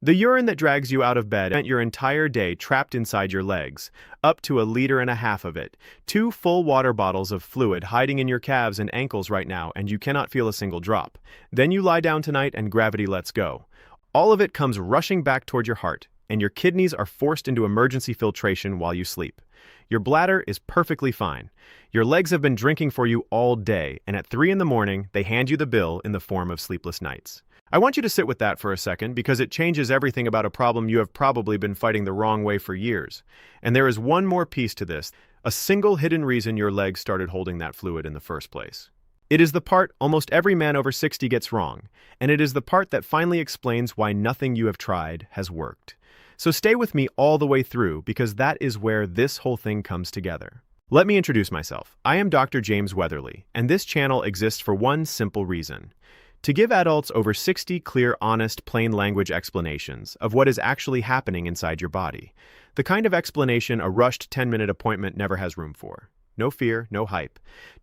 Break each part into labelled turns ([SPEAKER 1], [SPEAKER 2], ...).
[SPEAKER 1] The urine that drags you out of bed spent your entire day trapped inside your legs, up to 1.5 liters of it, 2 full water bottles of fluid hiding in your calves and ankles right now, and you cannot feel a single drop. Then you lie down tonight and gravity lets go. All of it comes rushing back toward your heart, and your kidneys are forced into emergency filtration while you sleep. Your bladder is perfectly fine. Your legs have been drinking for you all day, and at 3 in the morning, they hand you the bill in the form of sleepless nights. I want you to sit with that for a second because it changes everything about a problem you have probably been fighting the wrong way for years. And there is one more piece to this, a single hidden reason your legs started holding that fluid in the first place. It is the part almost every man over 60 gets wrong, and it is the part that finally explains why nothing you have tried has worked. So stay with me all the way through because that is where this whole thing comes together. Let me introduce myself. I am Dr. James Weatherly, and this channel exists for one simple reason: to give adults over 60 clear, honest, plain language explanations of what is actually happening inside your body. The kind of explanation a rushed 10-minute appointment never has room for. No fear, no hype.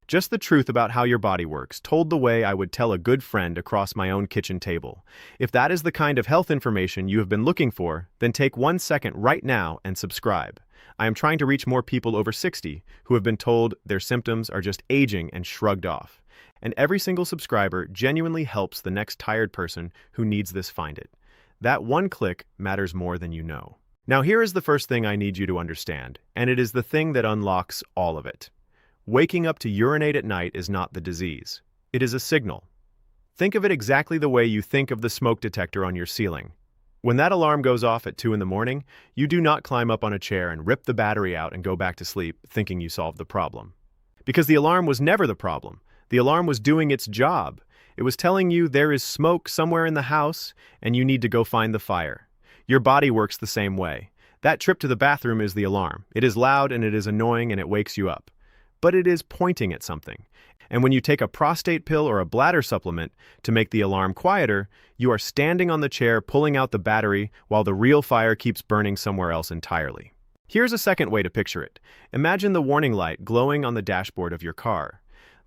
[SPEAKER 1] Just the truth about how your body works, told the way I would tell a good friend across my own kitchen table. If that is the kind of health information you have been looking for, then take 1 second right now and subscribe. I am trying to reach more people over 60 who have been told their symptoms are just aging and shrugged off. And every single subscriber genuinely helps the next tired person who needs this find it. That one click matters more than you know. Now here is the first thing I need you to understand, and it is the thing that unlocks all of it. Waking up to urinate at night is not the disease. It is a signal. Think of it exactly the way you think of the smoke detector on your ceiling. When that alarm goes off at 2 in the morning, you do not climb up on a chair and rip the battery out and go back to sleep thinking you solved the problem. Because the alarm was never the problem. The alarm was doing its job. It was telling you there is smoke somewhere in the house and you need to go find the fire. Your body works the same way. That trip to the bathroom is the alarm. It is loud and it is annoying and it wakes you up. But it is pointing at something. And when you take a prostate pill or a bladder supplement to make the alarm quieter, you are standing on the chair pulling out the battery while the real fire keeps burning somewhere else entirely. Here's a second way to picture it. Imagine the warning light glowing on the dashboard of your car.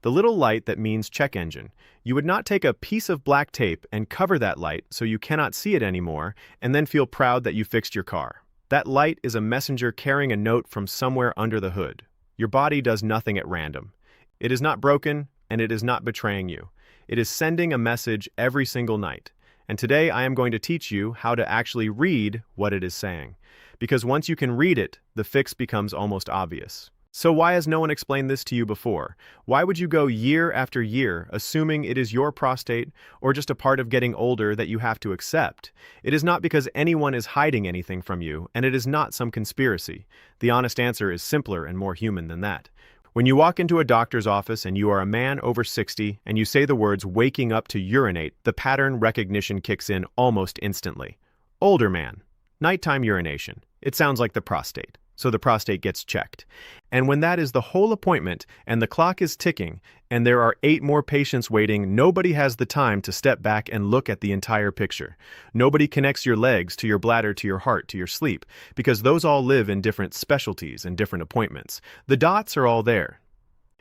[SPEAKER 1] The little light that means check engine. You would not take a piece of black tape and cover that light so you cannot see it anymore and then feel proud that you fixed your car. That light is a messenger carrying a note from somewhere under the hood. Your body does nothing at random. It is not broken and it is not betraying you. It is sending a message every single night. And today I am going to teach you how to actually read what it is saying. Because once you can read it, the fix becomes almost obvious. So why has no one explained this to you before? Why would you go year after year assuming it is your prostate or just a part of getting older that you have to accept? It is not because anyone is hiding anything from you, and it is not some conspiracy. The honest answer is simpler and more human than that. When you walk into a doctor's office and you are a man over 60 and you say the words "waking up to urinate," the pattern recognition kicks in almost instantly. Older man. Nighttime urination. It sounds like the prostate. So the prostate gets checked. And when that is the whole appointment and the clock is ticking and there are 8 more patients waiting, nobody has the time to step back and look at the entire picture. Nobody connects your legs to your bladder, to your heart, to your sleep, because those all live in different specialties and different appointments. The dots are all there.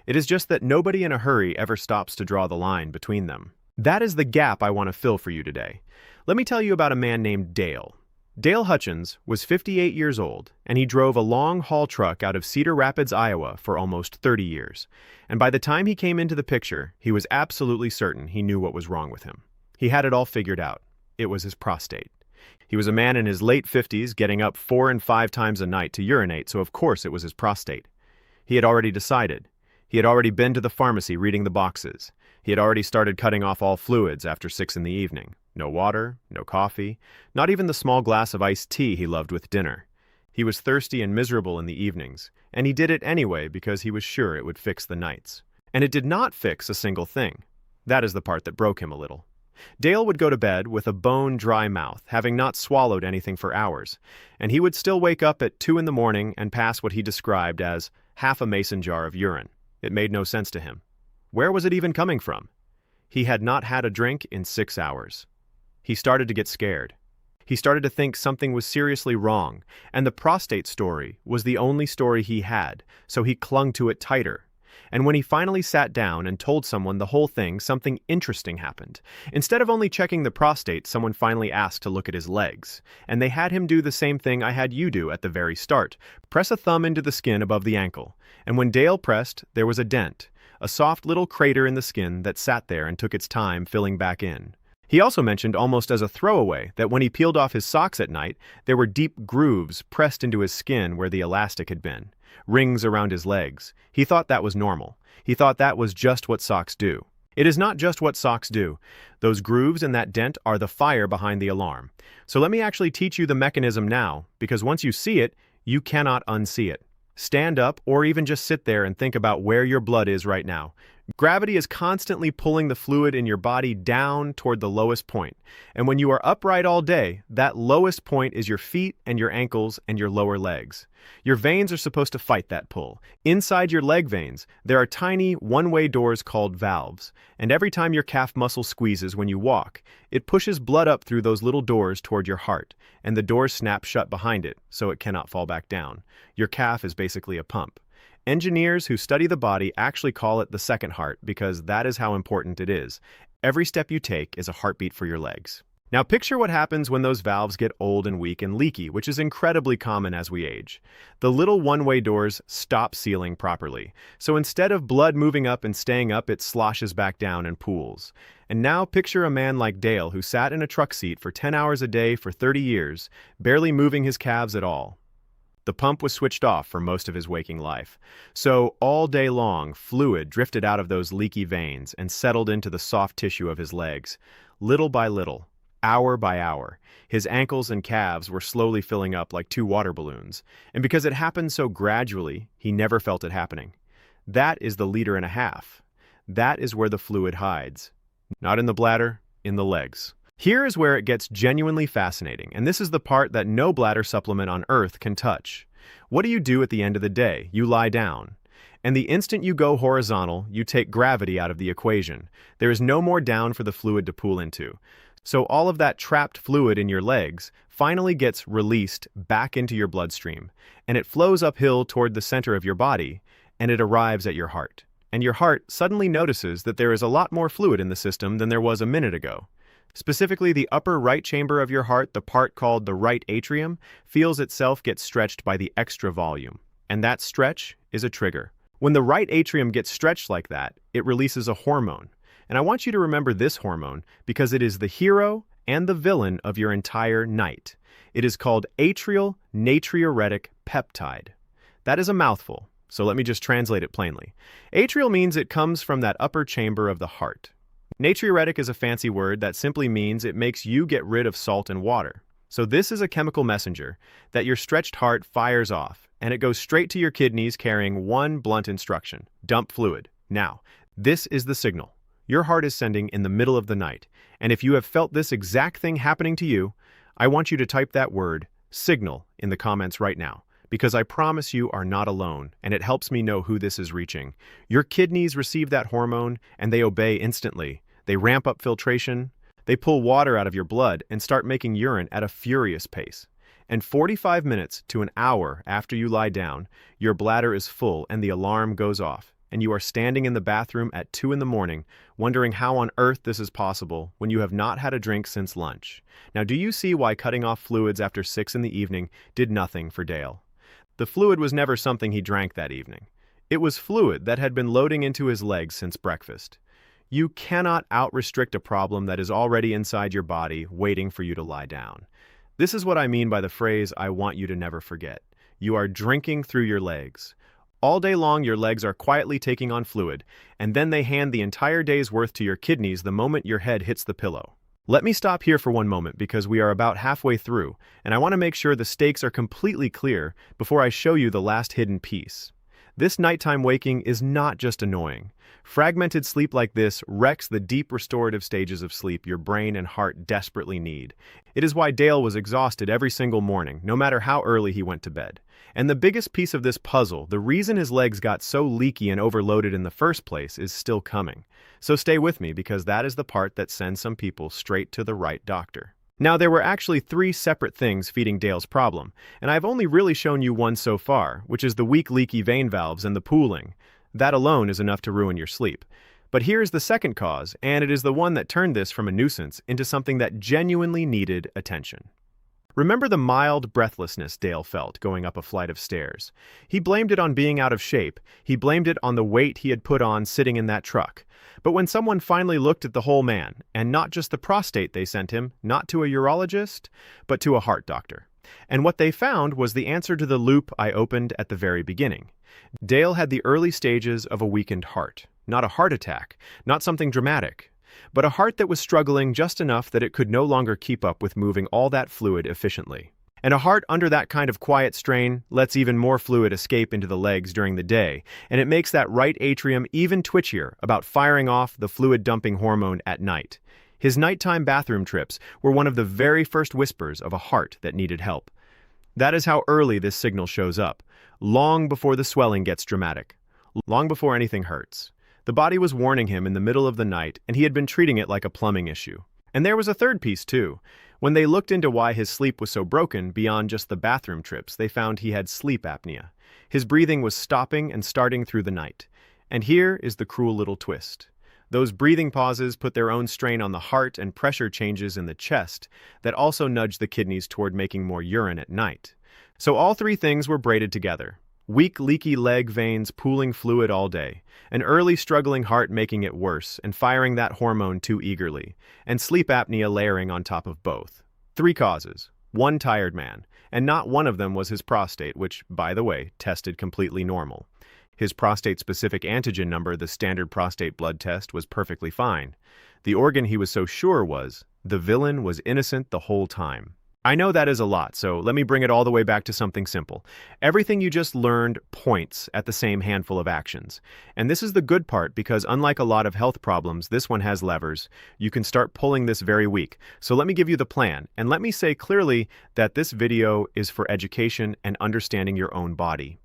[SPEAKER 1] It is just that nobody in a hurry ever stops to draw the line between them. That is the gap I want to fill for you today. Let me tell you about a man named Dale. Dale Hutchins was 58 years old, and he drove a long-haul truck out of Cedar Rapids, Iowa for almost 30 years. And by the time he came into the picture, he was absolutely certain he knew what was wrong with him. He had it all figured out. It was his prostate. He was a man in his late 50s getting up 4 and 5 times a night to urinate, so of course it was his prostate. He had already decided. He had already been to the pharmacy reading the boxes. He had already started cutting off all fluids after 6 in the evening. No water, no coffee, not even the small glass of iced tea he loved with dinner. He was thirsty and miserable in the evenings, and he did it anyway because he was sure it would fix the nights. And it did not fix a single thing. That is the part that broke him a little. Dale would go to bed with a bone-dry mouth, having not swallowed anything for hours, and he would still wake up at 2 in the morning and pass what he described as half a mason jar of urine. It made no sense to him. Where was it even coming from? He had not had a drink in 6 hours. He started to get scared. He started to think something was seriously wrong, and the prostate story was the only story he had, so he clung to it tighter. And when he finally sat down and told someone the whole thing, something interesting happened. Instead of only checking the prostate, someone finally asked to look at his legs. And they had him do the same thing I had you do at the very start. Press a thumb into the skin above the ankle. And when Dale pressed, there was a dent. A soft little crater in the skin that sat there and took its time filling back in. He also mentioned almost as a throwaway that when he peeled off his socks at night, there were deep grooves pressed into his skin where the elastic had been. Rings around his legs. He thought that was normal. He thought that was just what socks do. It is not just what socks do. Those grooves and that dent are the fire behind the alarm. So let me actually teach you the mechanism now, because once you see it, you cannot unsee it. Stand up or even just sit there and think about where your blood is right now. Gravity is constantly pulling the fluid in your body down toward the lowest point. And when you are upright all day, that lowest point is your feet and your ankles and your lower legs. Your veins are supposed to fight that pull. Inside your leg veins, there are tiny one-way doors called valves. And every time your calf muscle squeezes when you walk, it pushes blood up through those little doors toward your heart. And the doors snap shut behind it, so it cannot fall back down. Your calf is basically a pump. Engineers who study the body actually call it the second heart because that is how important it is. Every step you take is a heartbeat for your legs. Now picture what happens when those valves get old and weak and leaky, which is incredibly common as we age. The little one-way doors stop sealing properly. So instead of blood moving up and staying up, it sloshes back down and pools. And now picture a man like Dale who sat in a truck seat for 10 hours a day for 30 years, barely moving his calves at all. The pump was switched off for most of his waking life. So all day long, fluid drifted out of those leaky veins and settled into the soft tissue of his legs. Little by little, hour by hour, his ankles and calves were slowly filling up like two water balloons. And because it happened so gradually, he never felt it happening. That is the 1.5 liters. That is where the fluid hides. Not in the bladder, in the legs. Here is where it gets genuinely fascinating, and this is the part that no bladder supplement on Earth can touch. What do you do at the end of the day? You lie down. And the instant you go horizontal, you take gravity out of the equation. There is no more down for the fluid to pool into. So all of that trapped fluid in your legs finally gets released back into your bloodstream, and it flows uphill toward the center of your body, and it arrives at your heart. And your heart suddenly notices that there is a lot more fluid in the system than there was a minute ago. Specifically, the upper right chamber of your heart, the part called the right atrium, feels itself get stretched by the extra volume. And that stretch is a trigger. When the right atrium gets stretched like that, it releases a hormone. And I want you to remember this hormone because it is the hero and the villain of your entire night. It is called atrial natriuretic peptide. That is a mouthful, so let me just translate it plainly. Atrial means it comes from that upper chamber of the heart. Natriuretic is a fancy word that simply means it makes you get rid of salt and water. So this is a chemical messenger that your stretched heart fires off, and it goes straight to your kidneys carrying one blunt instruction: dump fluid. Now, this is the signal your heart is sending in the middle of the night. And if you have felt this exact thing happening to you, I want you to type that word, signal, in the comments right now. Because I promise you are not alone, and it helps me know who this is reaching. Your kidneys receive that hormone, and they obey instantly. They ramp up filtration, they pull water out of your blood, and start making urine at a furious pace. And 45 minutes to an hour after you lie down, your bladder is full and the alarm goes off, and you are standing in the bathroom at 2 in the morning, wondering how on earth this is possible when you have not had a drink since lunch. Now, do you see why cutting off fluids after 6 in the evening did nothing for Dale? The fluid was never something he drank that evening. It was fluid that had been loading into his legs since breakfast. You cannot out-restrict a problem that is already inside your body, waiting for you to lie down. This is what I mean by the phrase, I want you to never forget. You are drinking through your legs. All day long, your legs are quietly taking on fluid, and then they hand the entire day's worth to your kidneys the moment your head hits the pillow. Let me stop here for one moment because we are about halfway through, and I want to make sure the stakes are completely clear before I show you the last hidden piece. This nighttime waking is not just annoying. Fragmented sleep like this wrecks the deep restorative stages of sleep your brain and heart desperately need. It is why Dale was exhausted every single morning, no matter how early he went to bed. And the biggest piece of this puzzle, the reason his legs got so leaky and overloaded in the first place, is still coming. So stay with me because that is the part that sends some people straight to the right doctor. Now, there were actually 3 separate things feeding Dale's problem, and I've only really shown you one so far, which is the weak leaky vein valves and the pooling. That alone is enough to ruin your sleep. But here's the second cause, and it is the one that turned this from a nuisance into something that genuinely needed attention. Remember the mild breathlessness Dale felt going up a flight of stairs? He blamed it on being out of shape. He blamed it on the weight he had put on sitting in that truck. But when someone finally looked at the whole man, and not just the prostate they sent him, not to a urologist, but to a heart doctor. And what they found was the answer to the loop I opened at the very beginning. Dale had the early stages of a weakened heart. Not a heart attack, not something dramatic, but a heart that was struggling just enough that it could no longer keep up with moving all that fluid efficiently. And a heart under that kind of quiet strain lets even more fluid escape into the legs during the day, and it makes that right atrium even twitchier about firing off the fluid-dumping hormone at night. His nighttime bathroom trips were one of the very first whispers of a heart that needed help. That is how early this signal shows up, long before the swelling gets dramatic, long before anything hurts. The body was warning him in the middle of the night, and he had been treating it like a plumbing issue. And there was a third piece, too. When they looked into why his sleep was so broken beyond just the bathroom trips, they found he had sleep apnea. His breathing was stopping and starting through the night. And here is the cruel little twist. Those breathing pauses put their own strain on the heart and pressure changes in the chest that also nudged the kidneys toward making more urine at night. So all three things were braided together. Weak, leaky leg veins pooling fluid all day, an early struggling heart making it worse and firing that hormone too eagerly, and sleep apnea layering on top of both. Three causes, one tired man, and not one of them was his prostate, which, by the way, tested completely normal. His prostate-specific antigen number, the standard prostate blood test, was perfectly fine. The organ he was so sure was, the villain was innocent the whole time. I know that is a lot, so let me bring it all the way back to something simple. Everything you just learned points at the same handful of actions. And this is the good part because unlike a lot of health problems, this one has levers. You can start pulling this very week. So let me give you the plan, and let me say clearly that this video is for education and understanding your own body.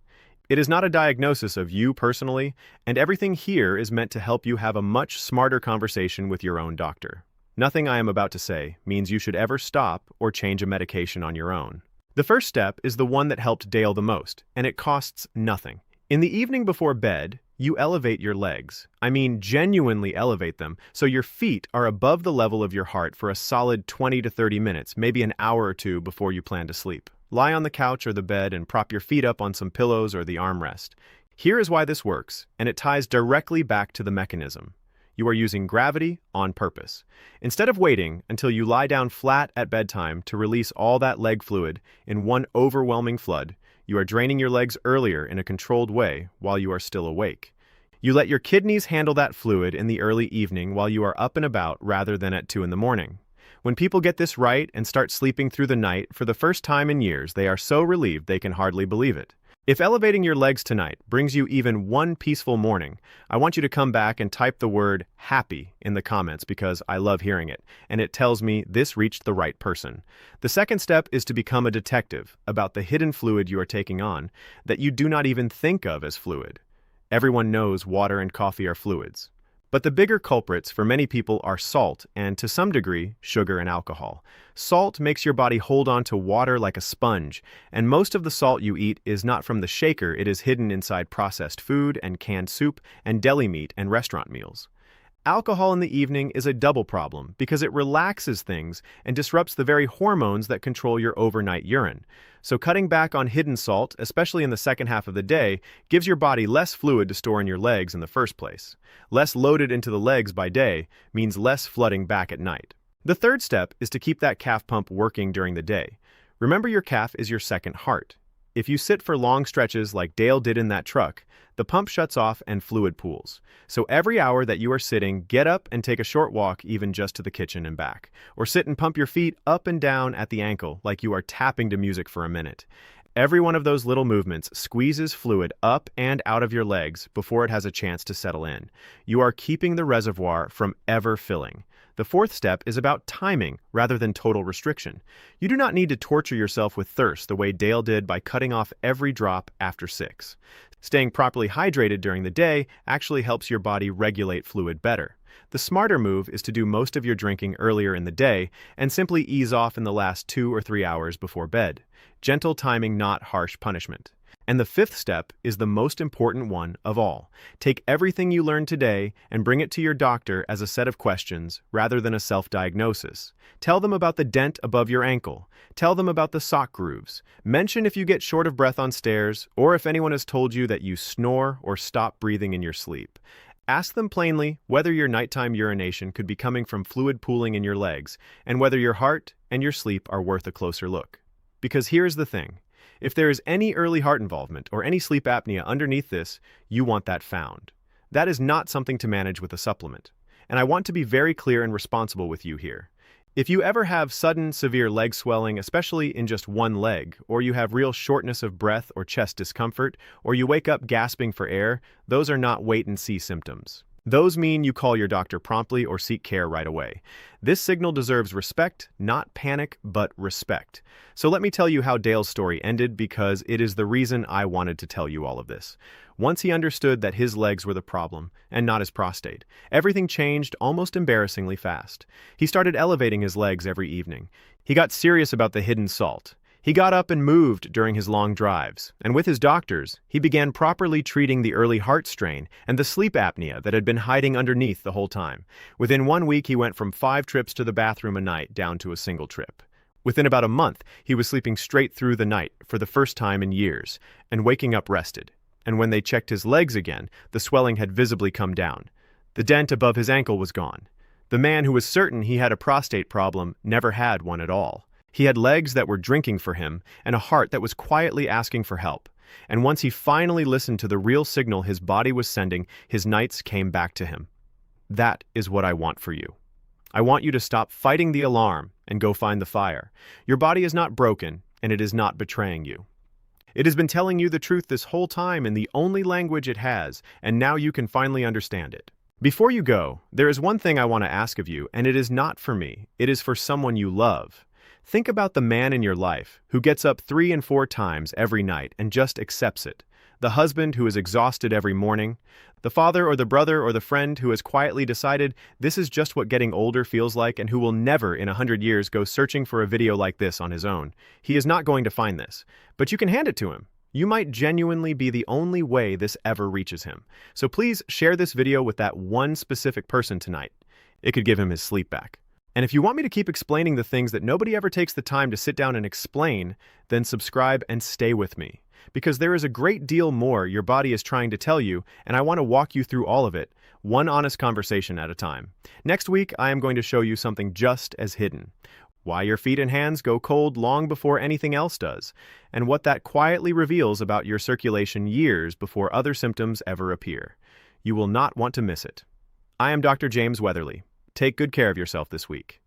[SPEAKER 1] It is not a diagnosis of you personally, and everything here is meant to help you have a much smarter conversation with your own doctor. Nothing I am about to say means you should ever stop or change a medication on your own. The first step is the one that helped Dale the most, and it costs nothing. In the evening before bed, you elevate your legs. I mean, genuinely elevate them, so your feet are above the level of your heart for a solid 20 to 30 minutes, maybe an hour or two before you plan to sleep. Lie on the couch or the bed and prop your feet up on some pillows or the armrest. Here is why this works, and it ties directly back to the mechanism. You are using gravity on purpose. Instead of waiting until you lie down flat at bedtime to release all that leg fluid in one overwhelming flood, you are draining your legs earlier in a controlled way while you are still awake. You let your kidneys handle that fluid in the early evening while you are up and about rather than at 2 in the morning. When people get this right and start sleeping through the night for the first time in years, they are so relieved they can hardly believe it. If elevating your legs tonight brings you even one peaceful morning, I want you to come back and type the word happy in the comments because I love hearing it, and it tells me this reached the right person. The second step is to become a detective about the hidden fluid you are taking on that you do not even think of as fluid. Everyone knows water and coffee are fluids. But the bigger culprits for many people are salt and, to some degree, sugar and alcohol. Salt makes your body hold on to water like a sponge, and most of the salt you eat is not from the shaker, it is hidden inside processed food and canned soup and deli meat and restaurant meals. Alcohol in the evening is a double problem because it relaxes things and disrupts the very hormones that control your overnight urine. So cutting back on hidden salt, especially in the second half of the day, gives your body less fluid to store in your legs in the first place. Less loaded into the legs by day means less flooding back at night. The third step is to keep that calf pump working during the day. Remember, your calf is your second heart. If you sit for long stretches like Dale did in that truck, the pump shuts off and fluid pools. So every hour that you are sitting, get up and take a short walk even just to the kitchen and back. Or sit and pump your feet up and down at the ankle like you are tapping to music for a minute. Every one of those little movements squeezes fluid up and out of your legs before it has a chance to settle in. You are keeping the reservoir from ever filling. The fourth step is about timing rather than total restriction. You do not need to torture yourself with thirst the way Dale did by cutting off every drop after 6. Staying properly hydrated during the day actually helps your body regulate fluid better. The smarter move is to do most of your drinking earlier in the day and simply ease off in the last 2 or 3 hours before bed. Gentle timing, not harsh punishment. And the fifth step is the most important one of all. Take everything you learned today and bring it to your doctor as a set of questions rather than a self-diagnosis. Tell them about the dent above your ankle. Tell them about the sock grooves. Mention if you get short of breath on stairs or if anyone has told you that you snore or stop breathing in your sleep. Ask them plainly whether your nighttime urination could be coming from fluid pooling in your legs and whether your heart and your sleep are worth a closer look. Because here's the thing. If there is any early heart involvement or any sleep apnea underneath this, you want that found. That is not something to manage with a supplement. And I want to be very clear and responsible with you here. If you ever have sudden, severe leg swelling, especially in just one leg, or you have real shortness of breath or chest discomfort, or you wake up gasping for air, those are not wait-and-see symptoms. Those mean you call your doctor promptly or seek care right away. This signal deserves respect, not panic, but respect. So let me tell you how Dale's story ended because it is the reason I wanted to tell you all of this. Once he understood that his legs were the problem, and not his prostate, everything changed almost embarrassingly fast. He started elevating his legs every evening. He got serious about the hidden salt. He got up and moved during his long drives, and with his doctors, he began properly treating the early heart strain and the sleep apnea that had been hiding underneath the whole time. Within 1 week, he went from 5 trips to the bathroom a night down to a single trip. Within about a month, he was sleeping straight through the night for the first time in years, and waking up rested. And when they checked his legs again, the swelling had visibly come down. The dent above his ankle was gone. The man who was certain he had a prostate problem never had one at all. He had legs that were drinking for him and a heart that was quietly asking for help. And once he finally listened to the real signal his body was sending, his nights came back to him. That is what I want for you. I want you to stop fighting the alarm and go find the fire. Your body is not broken, and it is not betraying you. It has been telling you the truth this whole time in the only language it has, and now you can finally understand it. Before you go, there is one thing I want to ask of you, and it is not for me. It is for someone you love. Think about the man in your life who gets up 3 and 4 times every night and just accepts it. The husband who is exhausted every morning. The father or the brother or the friend who has quietly decided this is just what getting older feels like and who will never in 100 years go searching for a video like this on his own. He is not going to find this, but you can hand it to him. You might genuinely be the only way this ever reaches him. So please share this video with that one specific person tonight. It could give him his sleep back. And if you want me to keep explaining the things that nobody ever takes the time to sit down and explain, then subscribe and stay with me. Because there is a great deal more your body is trying to tell you, and I want to walk you through all of it, one honest conversation at a time. Next week, I am going to show you something just as hidden. Why your feet and hands go cold long before anything else does, and what that quietly reveals about your circulation years before other symptoms ever appear. You will not want to miss it. I am Dr. James Weatherly. Take good care of yourself this week.